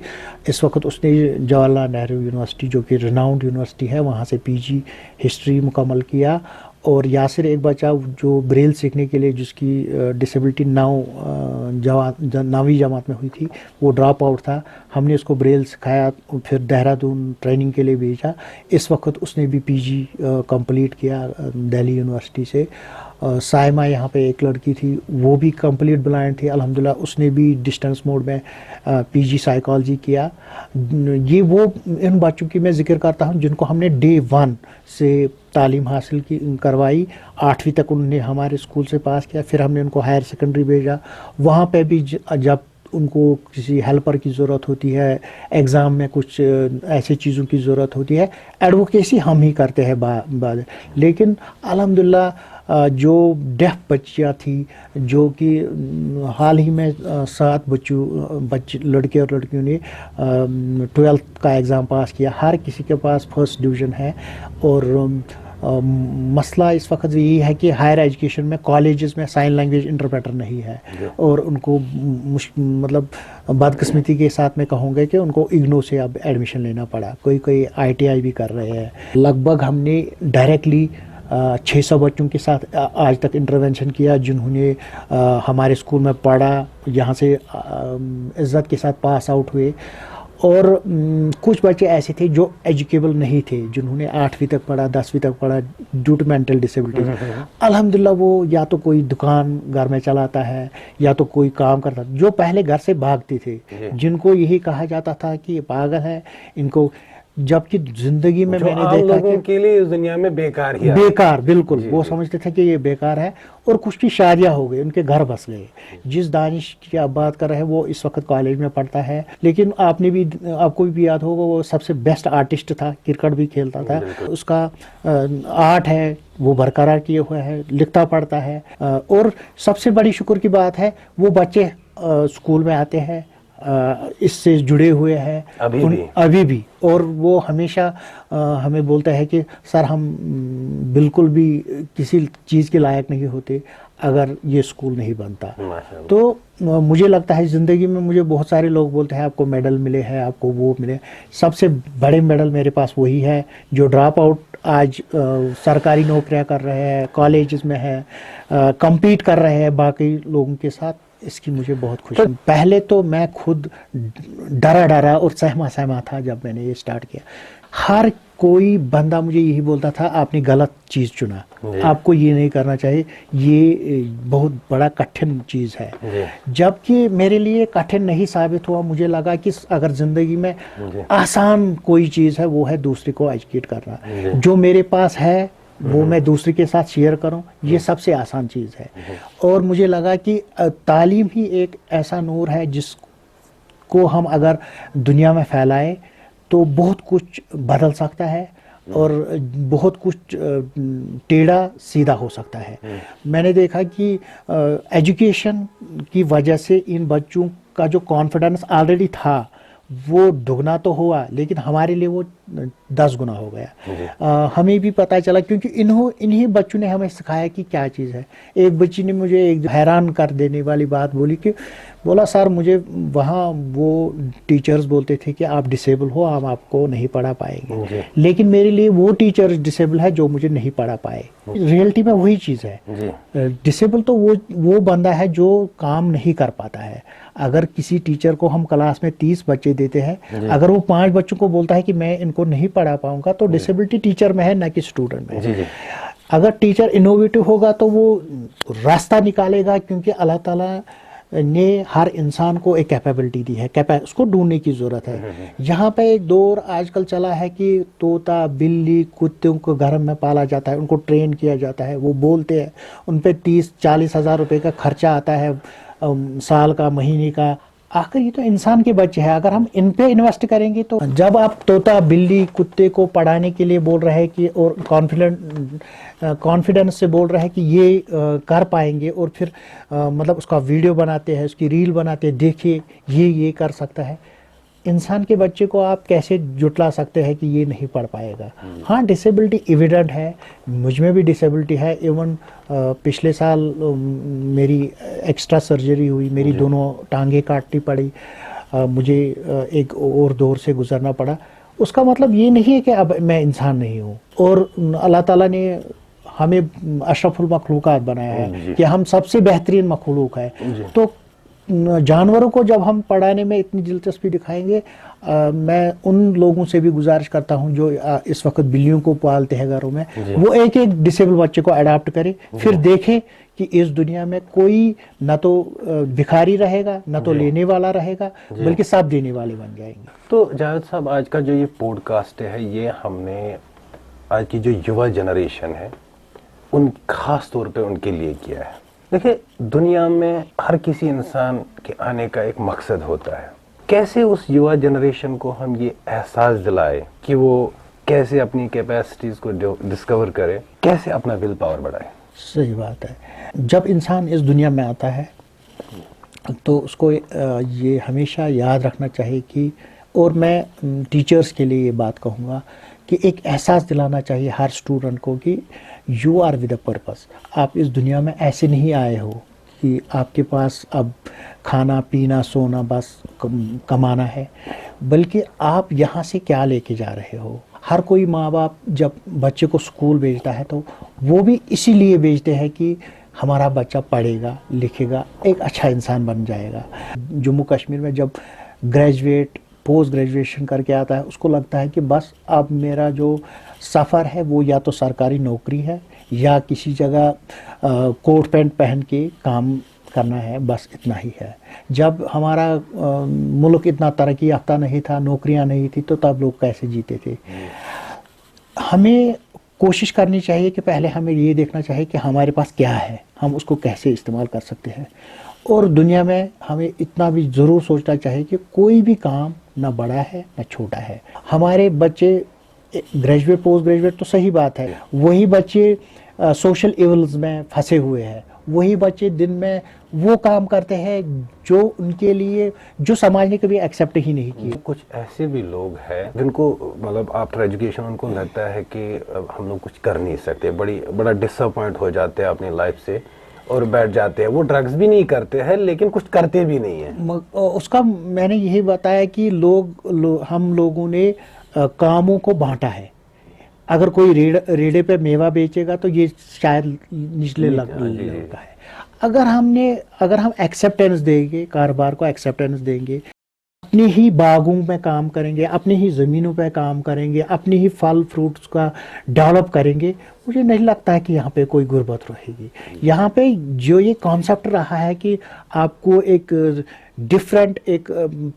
इस वक्त उसने जवाहरलाल नेहरू यूनिवर्सिटी जो कि रिनाउंड यूनिवर्सिटी है वहाँ से पीजी हिस्ट्री मुकम्मल किया। और यासिर एक बच्चा जो ब्रेल सीखने के लिए जिसकी डिसेबिलिटी 9वीं जमात में हुई थी वो ड्रॉप आउट था, हमने उसको ब्रेल सिखाया, फिर देहरादून ट्रेनिंग के लिए भेजा। इस वक्त उसने भी पीजी कंप्लीट किया दिल्ली यूनिवर्सिटी से। साइमा यहाँ पे एक लड़की थी वो भी कंप्लीट ब्लाइंड थी, अल्हम्दुलिल्लाह उसने भी डिस्टेंस मोड में पीजी साइकोलॉजी किया। ये वो इन बच्चों की मैं जिक्र करता हूँ जिनको हमने डे 1 से तालीम हासिल की करवाई, 8वीं तक उन्होंने हमारे स्कूल से पास किया। फिर हमने उनको हायर सेकेंडरी भेजा, वहाँ पे भी जब उनको किसी हेल्पर की ज़रूरत होती है, एग्ज़ाम में कुछ ऐसी चीज़ों की ज़रूरत होती है, एडवोकेसी हम ही करते हैं बाद। लेकिन अल्हम्दुलिल्लाह जो डेफ बच्चियाँ थी जो कि हाल ही में 7 बच्चे लड़के और लड़कियों ने 12th का एग्ज़ाम पास किया, हर किसी के पास फर्स्ट डिवीज़न है। और मसला इस वक्त यही है कि हायर एजुकेशन में कॉलेजेस में साइन लैंग्वेज इंटरप्रेटर नहीं है, और उनको मतलब बदकिस्मती के साथ में कहूँगा कि उनको इग्नो से अब एडमिशन लेना पड़ा। कोई कोई ITI भी कर रहे हैं। लगभग हमने डायरेक्टली 600 बच्चों के साथ आज तक इंटरवेंशन किया जिन्होंने हमारे स्कूल में पढ़ा, यहाँ से इज़्ज़त के साथ पास आउट हुए। और कुछ बच्चे ऐसे थे जो एजुकेबल नहीं थे, जिन्होंने 8वीं तक पढ़ा, 10वीं तक पढ़ा ड्यू टू मेंटल डिसेबिलिटीज। अल्हम्दुलिल्लाह वो या तो कोई दुकान घर में चलाता है या तो कोई काम करता, जो पहले घर से भागते थे, जिनको यही कहा जाता था कि ये पागल है, इनको, जबकि जिंदगी में मैंने देखा लोगों के लिए इस दुनिया में बेकार ही बेकार, बिल्कुल वो समझते थे कि ये बेकार है। और कुछ की शादियां हो गई, उनके घर बस गए। जिस दानिश की आप बात कर रहे हैं वो इस वक्त कॉलेज में पढ़ता है, लेकिन आपको भी याद होगा वो सबसे बेस्ट आर्टिस्ट था, क्रिकेट भी खेलता था, उसका आर्ट है वो बरकरार किए हुए है, लिखता पढ़ता है। और सबसे बड़ी शुक्र की बात है वो बच्चे स्कूल में आते हैं, इससे जुड़े हुए हैं अभी भी। और वो हमेशा हमें बोलता है कि सर हम बिल्कुल भी किसी चीज़ के लायक नहीं होते अगर ये स्कूल नहीं बनता। तो मुझे लगता है ज़िंदगी में, मुझे बहुत सारे लोग बोलते हैं आपको मेडल मिले हैं, आपको वो मिले, सबसे बड़े मेडल मेरे पास वही है जो ड्रॉप आउट आज सरकारी नौकरियां कर रहे हैं, कॉलेजेस में है, compete कर रहे हैं बाकी लोगों के साथ। इसकी मुझे बहुत खुशी है। पहले तो मैं खुद डरा और सहमा था जब मैंने ये स्टार्ट किया। हर कोई बंदा मुझे यही बोलता था आपने गलत चीज़ चुना, आपको ये नहीं करना चाहिए, ये बहुत बड़ा कठिन चीज़ है। जबकि मेरे लिए कठिन नहीं साबित हुआ। मुझे लगा कि अगर ज़िंदगी में आसान कोई चीज़ है वो है दूसरे को एजुकेट करना। जो मेरे पास है वो मैं दूसरे के साथ शेयर करूं, ये सबसे आसान चीज़ है। और मुझे लगा कि तालीम ही एक ऐसा नूर है जिसको हम अगर दुनिया में फैलाएं तो बहुत कुछ बदल सकता है और बहुत कुछ टेढ़ा सीधा हो सकता है। मैंने देखा कि एजुकेशन की वजह से इन बच्चों का जो कॉन्फिडेंस ऑलरेडी था वो दुगना तो हुआ, लेकिन हमारे लिए वो 10 गुना हो गया। हमें भी पता चला क्योंकि इन्हीं बच्चों ने हमें सिखाया कि क्या चीज़ है। एक बच्ची ने मुझे एक हैरान कर देने वाली बात बोली कि बोला सर मुझे वहाँ वो टीचर्स बोलते थे कि आप डिसेबल हो, हम आपको नहीं पढ़ा पाएंगे, लेकिन मेरे लिए वो टीचर डिसेबल है जो मुझे नहीं पढ़ा पाए। रियलिटी में वही चीज़ है। डिसेबल तो वो बंदा है जो काम नहीं कर पाता है। अगर किसी टीचर को हम क्लास में 30 बच्चे देते हैं, अगर वो 5 बच्चों को बोलता है कि मैं इनको नहीं पढ़ा पाऊंगा, तो डिसेबिलिटी टीचर में है ना कि स्टूडेंट में। अगर टीचर इनोवेटिव होगा तो वो रास्ता निकालेगा, क्योंकि अल्लाह ताला ने हर इंसान को एक कैपेबिलिटी दी है, उसको ढूंढने की ज़रूरत है। यहाँ पे एक दौर आजकल चला है कि तोता बिल्ली कुत्तों को घर में पाला जाता है, उनको ट्रेन किया जाता है, वो बोलते हैं, उन पे 30-40 हज़ार रुपये का खर्चा आता है साल का, महीने का। आखिर ये तो इंसान के बच्चे हैं, अगर हम इन पे इन्वेस्ट करेंगे तो जब आप तोता बिल्ली कुत्ते को पढ़ाने के लिए बोल रहे हैं कि और कॉन्फिडेंस से बोल रहे हैं कि ये कर पाएंगे, और फिर मतलब उसका वीडियो बनाते हैं, उसकी रील बनाते हैं, देखिए ये कर सकता है, इंसान के बच्चे को आप कैसे जुटला सकते हैं कि ये नहीं पढ़ पाएगा। हाँ, डिसेबिलिटी एविडेंट है, मुझ में भी डिसेबिलिटी है। इवन पिछले साल मेरी एक्स्ट्रा सर्जरी हुई, मेरी दोनों टांगे काटनी पड़ी, मुझे एक और दौर से गुजरना पड़ा। उसका मतलब ये नहीं है कि अब मैं इंसान नहीं हूँ। और अल्लाह ताला ने हमें अशरफुल मखलूकात बनाया है कि हम सबसे बेहतरीन मखलूक है। तो जानवरों को जब हम पढ़ाने में इतनी दिलचस्पी दिखाएंगे, मैं उन लोगों से भी गुजारिश करता हूं जो इस वक्त बिल्लियों को पालते हैं घरों में, वो एक डिसेबल बच्चे को अडॉप्ट करें, फिर देखें कि इस दुनिया में कोई न तो भिखारी रहेगा, न तो लेने वाला रहेगा, बल्कि सब देने वाले बन जाएंगे। तो जावेद साहब, आज का जो ये पॉडकास्ट है, ये हमने आज की जो युवा जनरेशन है उन खास तौर पे उनके लिए किया है। देखिए, दुनिया में हर किसी इंसान के आने का एक मकसद होता है। कैसे उस युवा जनरेशन को हम ये एहसास दिलाए कि वो कैसे अपनी कैपेसिटीज को डिस्कवर करे, कैसे अपना विल पावर बढ़ाए। सही बात है। जब इंसान इस दुनिया में आता है तो उसको ये हमेशा याद रखना चाहिए कि, और मैं टीचर्स के लिए ये बात कहूँगा कि एक एहसास दिलाना चाहिए हर स्टूडेंट को कि you are with a purpose. आप इस दुनिया में ऐसे नहीं आए हो कि आपके पास अब खाना पीना सोना बस कमाना है, बल्कि आप यहाँ से क्या लेके जा रहे हो। हर कोई माँ बाप जब बच्चे को स्कूल भेजता है तो वो भी इसीलिए भेजते हैं कि हमारा बच्चा पढ़ेगा लिखेगा एक अच्छा इंसान बन जाएगा। जम्मू कश्मीर में जब ग्रेजुएट पोस्ट ग्रेजुएशन करके आता है उसको लगता है कि बस अब मेरा जो सफ़र है वो या तो सरकारी नौकरी है या किसी जगह कोट पैंट पहन के काम करना है, बस इतना ही है। जब हमारा मुल्क इतना तरक्की याफ्ता नहीं था, नौकरियां नहीं थी, तो तब लोग कैसे जीते थे। हमें कोशिश करनी चाहिए कि पहले हमें ये देखना चाहिए कि हमारे पास क्या है, हम उसको कैसे इस्तेमाल कर सकते हैं। और दुनिया में हमें इतना भी ज़रूर सोचना चाहिए कि कोई भी काम ना बड़ा है ना छोटा है। हमारे बच्चे ग्रेजुएट पोस्ट ग्रेजुएट तो सही बात है, वही बच्चे सोशल इवल्स में फंसे हुए हैं, वही बच्चे दिन में वो काम करते हैं जो उनके लिए जो समाज ने कभी एक्सेप्ट ही नहीं किया। कुछ ऐसे भी लोग हैं जिनको मतलब आफ्टर एजुकेशन उनको लगता है कि हम लोग कुछ कर नहीं सकते, बड़ा डिसअपॉइंट हो जाते हैं अपनी लाइफ से और बैठ जाते हैं। वो ड्रग्स भी नहीं करते हैं लेकिन कुछ करते भी नहीं है। उसका मैंने यही बताया कि हम लोगों ने कामों को बांटा है। अगर कोई रेड़े पे मेवा बेचेगा तो ये शायद निचले लेवल का है। अगर हम एक्सेप्टेंस देंगे, कारोबार को एक्सेप्टेंस देंगे, अपने ही बागों में काम करेंगे, अपनी ही ज़मीनों पे काम करेंगे, अपनी ही फल फ्रूट्स का डेवलप करेंगे, मुझे नहीं लगता है कि यहाँ पे कोई गुर्बत रहेगी। यहाँ पे जो ये कॉन्सेप्ट रहा है कि आपको एक डिफरेंट एक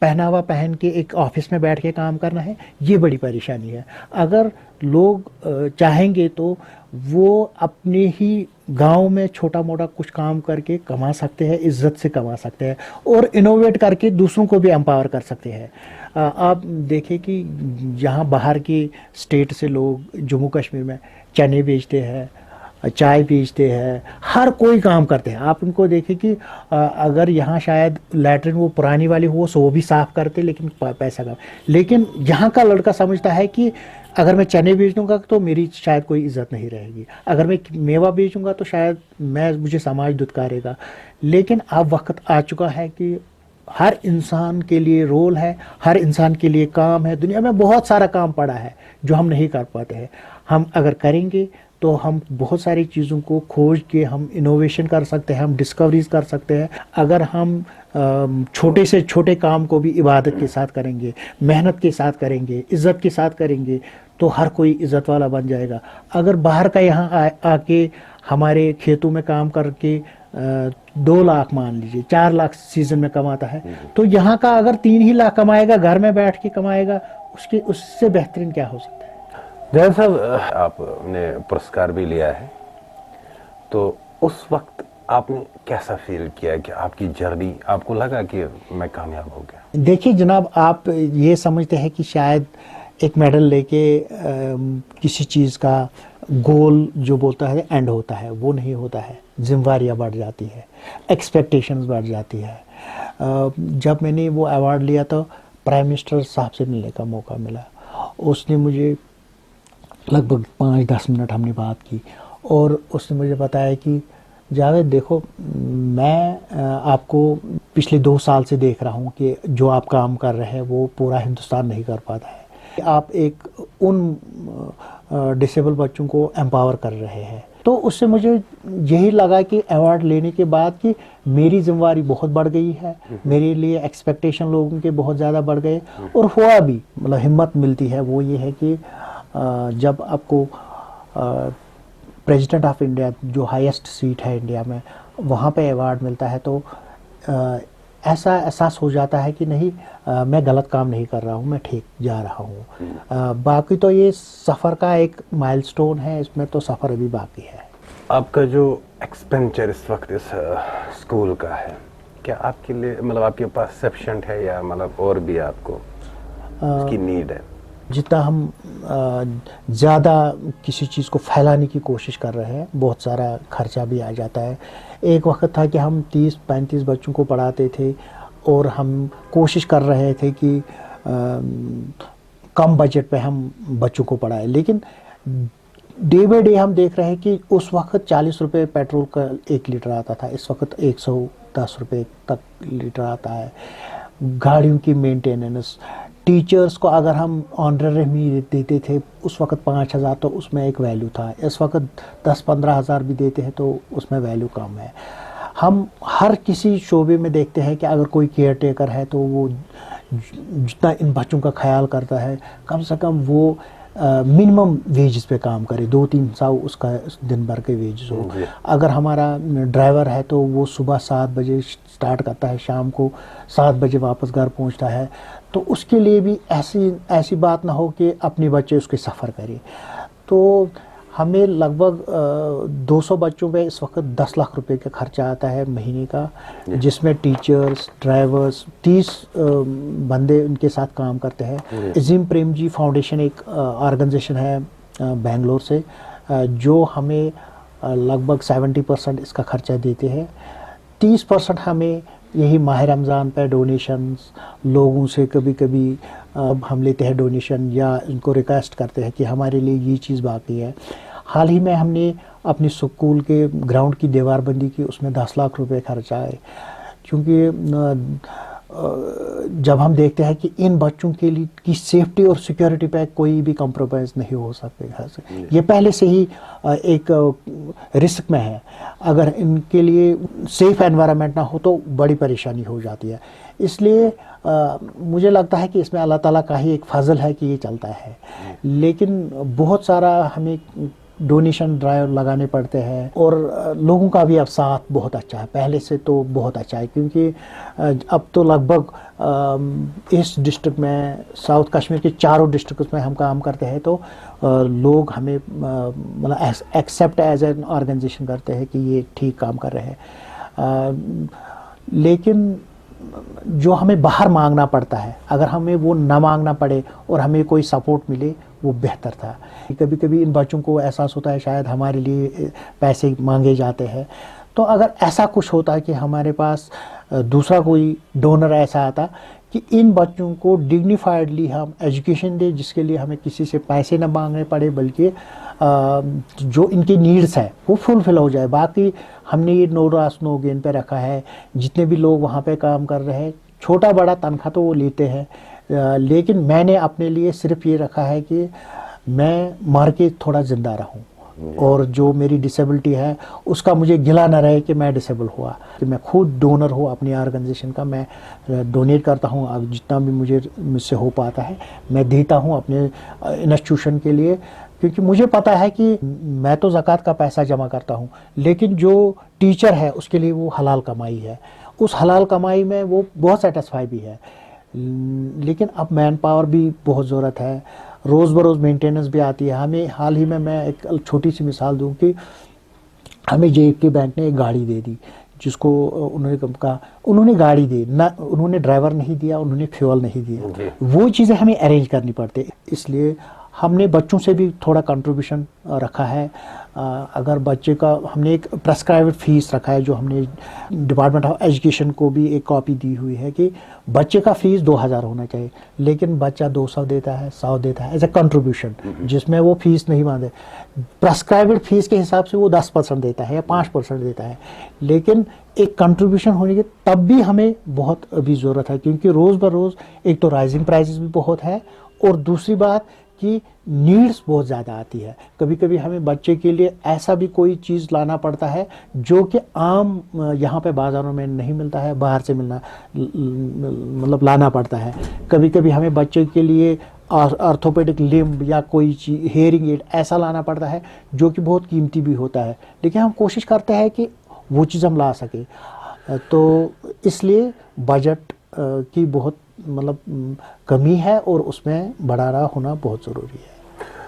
पहनावा पहन के एक ऑफिस में बैठ के काम करना है, ये बड़ी परेशानी है। अगर लोग चाहेंगे तो वो अपने ही गांव में छोटा मोटा कुछ काम करके कमा सकते हैं, इज्जत से कमा सकते हैं और इनोवेट करके दूसरों को भी एम्पावर कर सकते हैं। आप देखें कि यहाँ बाहर के स्टेट से लोग जम्मू कश्मीर में चने बेचते हैं, चाय बेचते हैं, हर कोई काम करते हैं। आप उनको देखें कि अगर यहाँ शायद लैट्रिन वो पुरानी वाली हो वो भी साफ करते लेकिन पैसा कम। लेकिन यहाँ का लड़का समझता है कि अगर मैं चने बेच दूंगा तो मेरी शायद कोई इज्जत नहीं रहेगी, अगर मैं मेवा बेचूंगा तो शायद मुझे समाज दुत्कारेगा। लेकिन अब वक्त आ चुका है कि हर इंसान के लिए रोल है, हर इंसान के लिए काम है। दुनिया में बहुत सारा काम पड़ा है जो हम नहीं कर पाते हैं। हम अगर करेंगे तो हम बहुत सारी चीज़ों को खोज के हम इनोवेशन कर सकते हैं, हम डिस्कवरीज कर सकते हैं। अगर हम छोटे से छोटे काम को भी इबादत के साथ करेंगे, मेहनत के साथ करेंगे, इज़्ज़त के साथ करेंगे तो हर कोई इज़्ज़त वाला बन जाएगा। अगर बाहर का यहाँ आके हमारे खेतों में काम करके 2 लाख मान लीजिए 4 लाख सीजन में कमाता है, तो यहाँ का अगर 3 ही लाख कमाएगा, घर में बैठ के कमाएगा, उससे बेहतरीन क्या हो सकता है। जय साहब, आपने पुरस्कार भी लिया है, तो उस वक्त आपने कैसा फील किया कि आपकी जर्नी, आपको लगा कि मैं कामयाब हो गया? देखिए जनाब, आप ये समझते हैं कि शायद एक मेडल लेके किसी चीज़ का गोल जो बोलता है एंड होता है, वो नहीं होता है। जिम्मेवारियाँ बढ़ जाती है, एक्सपेक्टेशंस बढ़ जाती है। जब मैंने वो अवार्ड लिया तो प्राइम मिनिस्टर साहब से मिलने का मौका मिला। उसने मुझे लगभग 5-10 मिनट हमने बात की और उसने मुझे बताया कि जावेद देखो, मैं आपको पिछले 2 साल से देख रहा हूँ कि जो आप काम कर रहे हैं वो पूरा हिंदुस्तान नहीं कर पाता है। आप एक उन डिसेबल बच्चों को एम्पावर कर रहे हैं। तो उससे मुझे यही लगा कि अवार्ड लेने के बाद कि मेरी जिम्मेवारी बहुत बढ़ गई है, मेरे लिए एक्सपेक्टेशन लोगों के बहुत ज़्यादा बढ़ गए और हुआ भी, मतलब हिम्मत मिलती है। वो ये है कि जब आपको प्रेसिडेंट ऑफ इंडिया जो हाईएस्ट सीट है इंडिया में, वहाँ पे अवार्ड मिलता है तो ऐसा एहसास हो जाता है कि नहीं, मैं गलत काम नहीं कर रहा हूँ, मैं ठीक जा रहा हूँ। बाकी तो ये सफ़र का एक माइलस्टोन है, इसमें तो सफ़र अभी बाकी है। आपका जो एक्सपेंचर इस वक्त इस स्कूल का है, क्या आपके लिए मतलब आपके पास सफिशिएंट है या मतलब और भी आपको उसकी नीड है? जितना हम ज़्यादा किसी चीज़ को फैलाने की कोशिश कर रहे हैं, बहुत सारा खर्चा भी आ जाता है। एक वक्त था कि हम 30-35 बच्चों को पढ़ाते थे और हम कोशिश कर रहे थे कि कम बजट पे हम बच्चों को पढ़ाएं, लेकिन डे बाई डे हम देख रहे हैं कि उस वक्त 40 रुपये पेट्रोल का 1 लीटर आता था, इस वक्त 110 रुपये तक लीटर आता है। गाड़ियों की मेंटेनेंस, टीचर्स को अगर हम ऑनररी देते थे उस वक्त 5,000 तो उसमें एक वैल्यू था, इस वक्त 10-15 हज़ार भी देते हैं तो उसमें वैल्यू कम है। हम हर किसी शोबे में देखते हैं कि अगर कोई केयर टेकर है तो वो जितना इन बच्चों का ख्याल करता है, कम से कम वो मिनिमम वेजेस पे काम करे, 200-300 उसका दिन भर के वेजेस हो। अगर हमारा ड्राइवर है तो वो सुबह 7 बजे स्टार्ट करता है, शाम को 7 बजे वापस घर पहुंचता है, तो उसके लिए भी ऐसी बात ना हो कि अपने बच्चे उसके सफ़र करें। तो हमें लगभग 200 बच्चों पे इस वक्त 10 लाख रुपए का खर्चा आता है महीने का, जिसमें टीचर्स, ड्राइवर्स, 30 बंदे उनके साथ काम करते हैं। अजीम प्रेमजी फाउंडेशन एक ऑर्गेनाइजेशन है बेंगलोर से, जो हमें लगभग 70% इसका खर्चा देते हैं। 30% हमें यही माह रमज़ान पे डोनेशंस, लोगों से कभी कभी हम लेते हैं डोनेशन या इनको रिक्वेस्ट करते हैं कि हमारे लिए ये चीज़ बाकी है। हाल ही में हमने अपनी स्कूल के ग्राउंड की दीवारबंदी की, उसमें 10 लाख रुपए खर्चा है, क्योंकि जब हम देखते हैं कि इन बच्चों के लिए की सेफ्टी और सिक्योरिटी पे कोई भी कॉम्प्रोमाइज़ नहीं हो सकते, ये पहले से ही एक रिस्क में है। अगर इनके लिए सेफ एनवायरनमेंट ना हो तो बड़ी परेशानी हो जाती है। इसलिए मुझे लगता है कि इसमें अल्लाह ताला का ही एक फजल है कि ये चलता है, लेकिन बहुत सारा हमें डोनेशन ड्राइव लगाने पड़ते हैं और लोगों का भी अब साथ बहुत अच्छा है, पहले से तो बहुत अच्छा है, क्योंकि अब तो लगभग इस डिस्ट्रिक्ट में, साउथ कश्मीर के चारों डिस्ट्रिक्ट में हम काम करते हैं, तो लोग हमें मतलब एक्सेप्ट एज एन ऑर्गेनाइजेशन करते हैं कि ये ठीक काम कर रहे हैं। लेकिन जो हमें बाहर मांगना पड़ता है, अगर हमें वो ना मांगना पड़े और हमें कोई सपोर्ट मिले वो बेहतर था। कभी कभी इन बच्चों को एहसास होता है शायद हमारे लिए पैसे मांगे जाते हैं, तो अगर ऐसा कुछ होता कि हमारे पास दूसरा कोई डोनर ऐसा आता कि इन बच्चों को डिग्निफाइडली हम एजुकेशन दे, जिसके लिए हमें किसी से पैसे ना मांगने पड़े, बल्कि जो इनकी नीड्स है वो फुलफिल हो जाए। बाकी हमने ये नो लॉस नो गेन पे रखा है। जितने भी लोग वहाँ पे काम कर रहे हैं, छोटा बड़ा तनख्वाह तो वो लेते हैं, लेकिन मैंने अपने लिए सिर्फ ये रखा है कि मैं मार के थोड़ा ज़िंदा रहूं, और जो मेरी डिसेबिलिटी है उसका मुझे गिला ना रहे कि मैं डिसेबल हुआ, कि मैं खुद डोनर हूँ अपनी ऑर्गेनाइजेशन का। मैं डोनेट करता हूँ, अब जितना भी मुझसे हो पाता है मैं देता हूँ अपने इंस्टीट्यूशन के लिए, क्योंकि मुझे पता है कि मैं तो ज़कात का पैसा जमा करता हूँ, लेकिन जो टीचर है उसके लिए वो हलाल कमाई है, उस हलाल कमाई में वो बहुत सेटिस्फाई भी है। लेकिन अब मैन पावर भी बहुत ज़रूरत है, रोज़ बरोज़ मेंटेनेंस भी आती है हमें। हाल ही में मैं एक छोटी सी मिसाल दूं कि हमें JK बैंक ने एक गाड़ी दे दी, जिसको उन्होंने गाड़ी दी ना, उन्होंने ड्राइवर नहीं दिया, उन्होंने फ्यूल नहीं दिया, वो चीज़ें हमें अरेंज करनी पड़ती। इसलिए हमने बच्चों से भी थोड़ा कंट्रीब्यूशन रखा है। अगर बच्चे का हमने एक प्रेस्क्राइब्ड फीस रखा है, जो हमने डिपार्टमेंट ऑफ एजुकेशन को भी एक कॉपी दी हुई है कि बच्चे का फीस 2000 होना चाहिए, लेकिन बच्चा 200 देता है, 100 देता है एज ए कंट्रीब्यूशन, जिसमें वो फीस नहीं बांधे। प्रेस्क्राइब्ड फीस के हिसाब से वो 10% देता है या 5% देता है, लेकिन एक कंट्रीब्यूशन होने के तब भी हमें बहुत अभी ज़रूरत है, क्योंकि रोज़ बरोज़ एक तो राइजिंग प्राइसेस भी बहुत है, और दूसरी बात कि नीड्स बहुत ज़्यादा आती है। कभी कभी हमें बच्चे के लिए ऐसा भी कोई चीज़ लाना पड़ता है जो कि आम यहाँ पे बाज़ारों में नहीं मिलता है, बाहर से मिलना मतलब लाना पड़ता है। कभी कभी हमें बच्चे के लिए ऑर्थोपेडिक लिम्ब या कोई चीज़, हेयरिंग एड ऐसा लाना पड़ता है जो कि बहुत कीमती भी होता है, लेकिन हम कोशिश करते हैं कि वो चीज़ हम ला सके। तो इसलिए बजट की बहुत मतलब कमी है और उसमें बढ़ाना होना बहुत ज़रूरी है।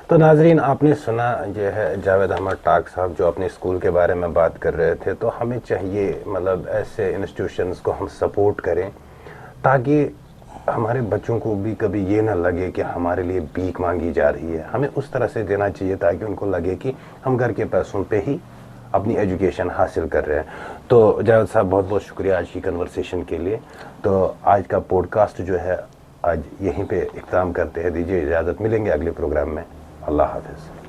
तो नाजरीन, आपने सुना जो है जावेद अहमद टाक साहब जो अपने स्कूल के बारे में बात कर रहे थे। तो हमें चाहिए मतलब ऐसे इंस्टीट्यूशंस को हम सपोर्ट करें, ताकि हमारे बच्चों को भी कभी ये ना लगे कि हमारे लिए भीख मांगी जा रही है। हमें उस तरह से देना चाहिए ताकि उनको लगे कि हम घर के पैसों पे ही अपनी एजुकेशन हासिल कर रहे हैं। तो जावेद साहब बहुत बहुत शुक्रिया आज की कन्वर्सेशन के लिए। तो आज का पॉडकास्ट जो है आज यहीं पे इख्तिताम करते हैं। दीजिए इजाज़त, मिलेंगे अगले प्रोग्राम में। अल्लाह हाफिज़।